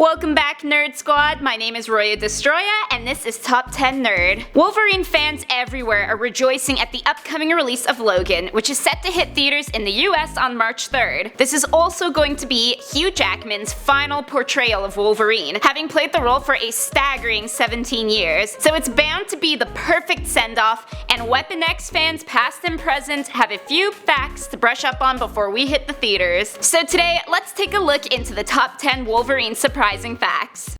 Welcome back, Nerd Squad. My name is Roya Destroya, and this is Top 10 Nerd. Wolverine fans everywhere are rejoicing at the upcoming release of Logan, which is set to hit theaters in the US on March 3rd. This is also going to be Hugh Jackman's final portrayal of Wolverine, having played the role for a staggering 17 years. So it's bound to be the perfect send-off, and Weapon X fans past and present have a few facts to brush up on before we hit the theaters. So today, let's take a look into the top 10 Wolverine surprising facts.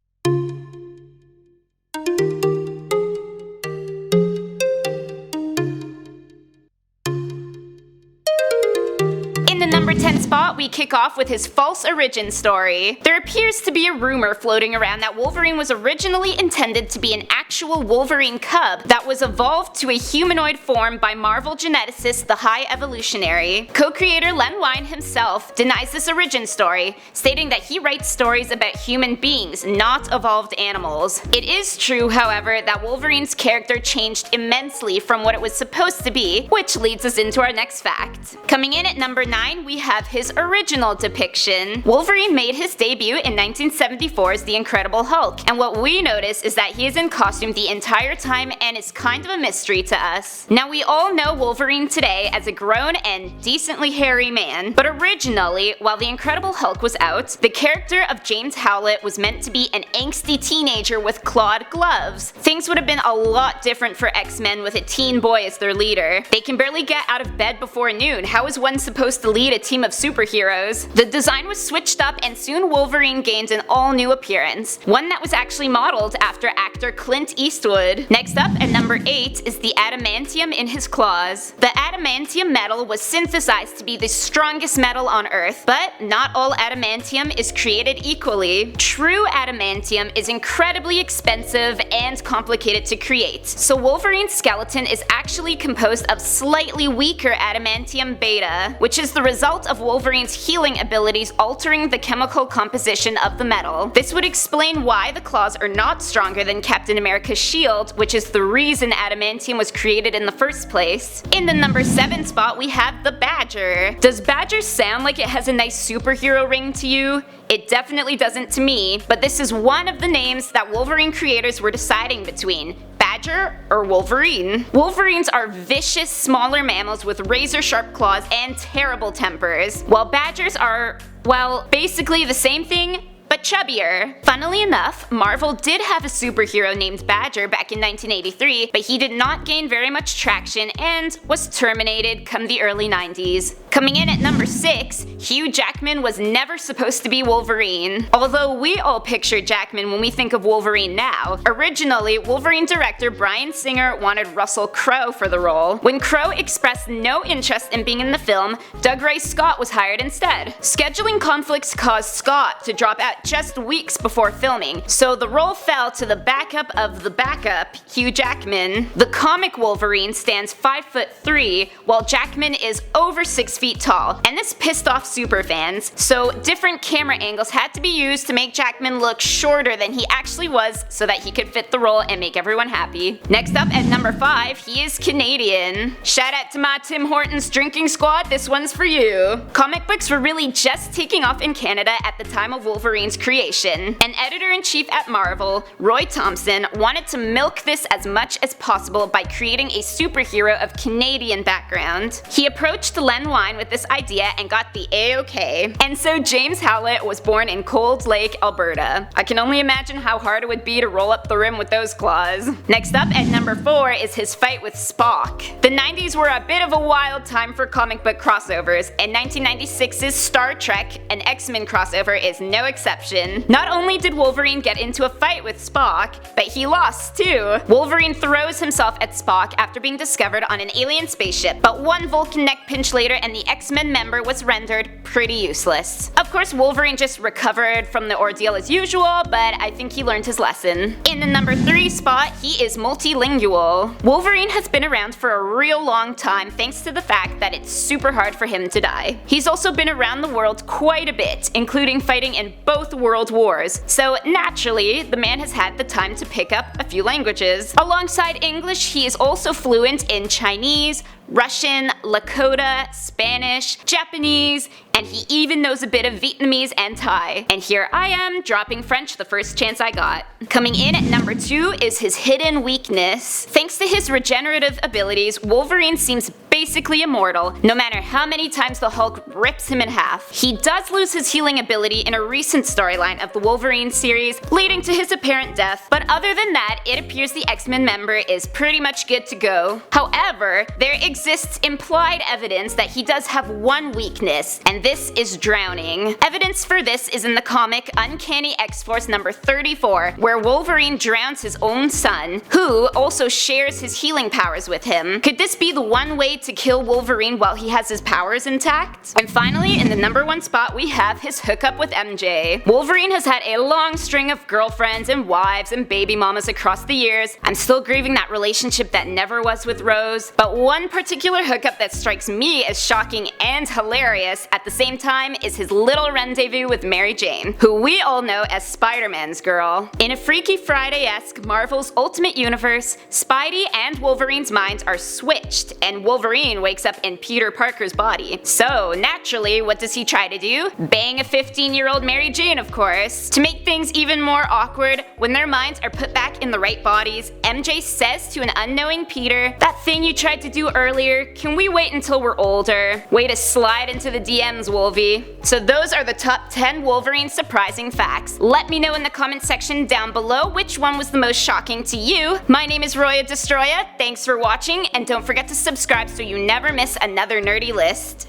In the number 10 spot, we kick off with his false origin story. There appears to be a rumor floating around that Wolverine was originally intended to be an actual Wolverine cub that was evolved to a humanoid form by Marvel geneticist the High Evolutionary. Co-creator Len Wein himself denies this origin story, stating that he writes stories about human beings, not evolved animals. It is true, however, that Wolverine's character changed immensely from what it was supposed to be, which leads us into our next fact. Coming in at number 9, we have his original depiction. Wolverine made his debut in 1974's The Incredible Hulk, and what we notice is that he is in costume the entire time and is kind of a mystery to us. Now, we all know Wolverine today as a grown and decently hairy man, but originally, while The Incredible Hulk was out, the character of James Howlett was meant to be an angsty teenager with clawed gloves. Things would have been a lot different for X-Men with a teen boy as their leader. They can barely get out of bed before noon. How is one supposed to lead a team of superheroes? The design was switched up, and soon Wolverine gained an all-new appearance, one that was actually modeled after actor Clint Eastwood. Next up, at number 8, is the adamantium in his claws. The adamantium metal was synthesized to be the strongest metal on Earth, but not all adamantium is created equally. True adamantium is incredibly expensive and complicated to create, so Wolverine's skeleton is actually composed of slightly weaker adamantium beta, which is the result of Wolverine's healing abilities altering the chemical composition of the metal. This would explain why the claws are not stronger than Captain America's shield, which is the reason adamantium was created in the first place. In the number 7 spot, we have the Badger. Does Badger sound like it has a nice superhero ring to you? It definitely doesn't to me, but this is one of the names that Wolverine creators were deciding between: Badger or Wolverine. Wolverines are vicious, smaller mammals with razor-sharp claws and terrible tempers, while badgers are, well, basically the same thing, but chubbier. Funnily enough, Marvel did have a superhero named Badger back in 1983, but he did not gain very much traction and was terminated come the early 90s. Coming in at number 6, Hugh Jackman was never supposed to be Wolverine. Although we all picture Jackman when we think of Wolverine now, originally Wolverine director Bryan Singer wanted Russell Crowe for the role. When Crowe expressed no interest in being in the film, Dougray Scott was hired instead. Scheduling conflicts caused Scott to drop out just weeks before filming, so the role fell to the backup of the backup, Hugh Jackman. The comic Wolverine stands 5'3", while Jackman is over 6 feet tall, and this pissed off superfans, so different camera angles had to be used to make Jackman look shorter than he actually was so that he could fit the role and make everyone happy. Next up at number 5, he is Canadian. Shout out to my Tim Hortons drinking squad, this one's for you. Comic books were really just taking off in Canada at the time of Wolverine's creation. An editor-in-chief at Marvel, Roy Thompson, wanted to milk this as much as possible by creating a superhero of Canadian background. He approached Len Wein with this idea and got the A-OK. And so James Howlett was born in Cold Lake, Alberta. I can only imagine how hard it would be to roll up the rim with those claws. Next up at number 4 is his fight with Spock. The 90s were a bit of a wild time for comic book crossovers, and 1996's Star Trek and X-Men crossover is no exception. Not only did Wolverine get into a fight with Spock, but he lost too. Wolverine throws himself at Spock after being discovered on an alien spaceship, but one Vulcan neck pinch later and the X-Men member was rendered pretty useless. Of course, Wolverine just recovered from the ordeal as usual, but I think he learned his lesson. In the number 3 spot, he is multilingual. Wolverine has been around for a real long time thanks to the fact that it's super hard for him to die. He's also been around the world quite a bit, including fighting in both both world wars, so naturally, the man has had the time to pick up a few languages. Alongside English, he is also fluent in Chinese, Russian, Lakota, Spanish, Japanese, and he even knows a bit of Vietnamese and Thai. And here I am, dropping French the first chance I got. Coming in at number 2 is his hidden weakness. Thanks to his regenerative abilities, Wolverine seems basically immortal, no matter how many times the Hulk rips him in half. He does lose his healing ability in a recent storyline of the Wolverine series, leading to his apparent death, but other than that, it appears the X-Men member is pretty much good to go. However, there exists implied evidence that he does have one weakness, and this is drowning. Evidence for this is in the comic Uncanny X-Force number 34, where Wolverine drowns his own son, who also shares his healing powers with him. Could this be the one way to kill Wolverine while he has his powers intact? And finally, in the number 1 spot, we have his hookup with MJ. Wolverine has had a long string of girlfriends and wives and baby mamas across the years. I'm still grieving that relationship that never was with Rose, but one particular hookup that strikes me as shocking and hilarious at the same time is his little rendezvous with Mary Jane, who we all know as Spider-Man's girl. In a Freaky Friday-esque Marvel's Ultimate Universe, Spidey and Wolverine's minds are switched, and Wolverine wakes up in Peter Parker's body. So naturally, what does he try to do? Bang a 15-year-old Mary Jane, of course. To make things even more awkward, when their minds are put back in the right bodies, MJ says to an unknowing Peter, "That thing you tried to do earlier, can we wait until we're older?" Way to slide into the DMs, Wolvie. So those are the top 10 Wolverine surprising facts. Let me know in the comment section down below which one was the most shocking to you. My name is Roya Destroya, thanks for watching, and don't forget to subscribe so you never miss another nerdy list.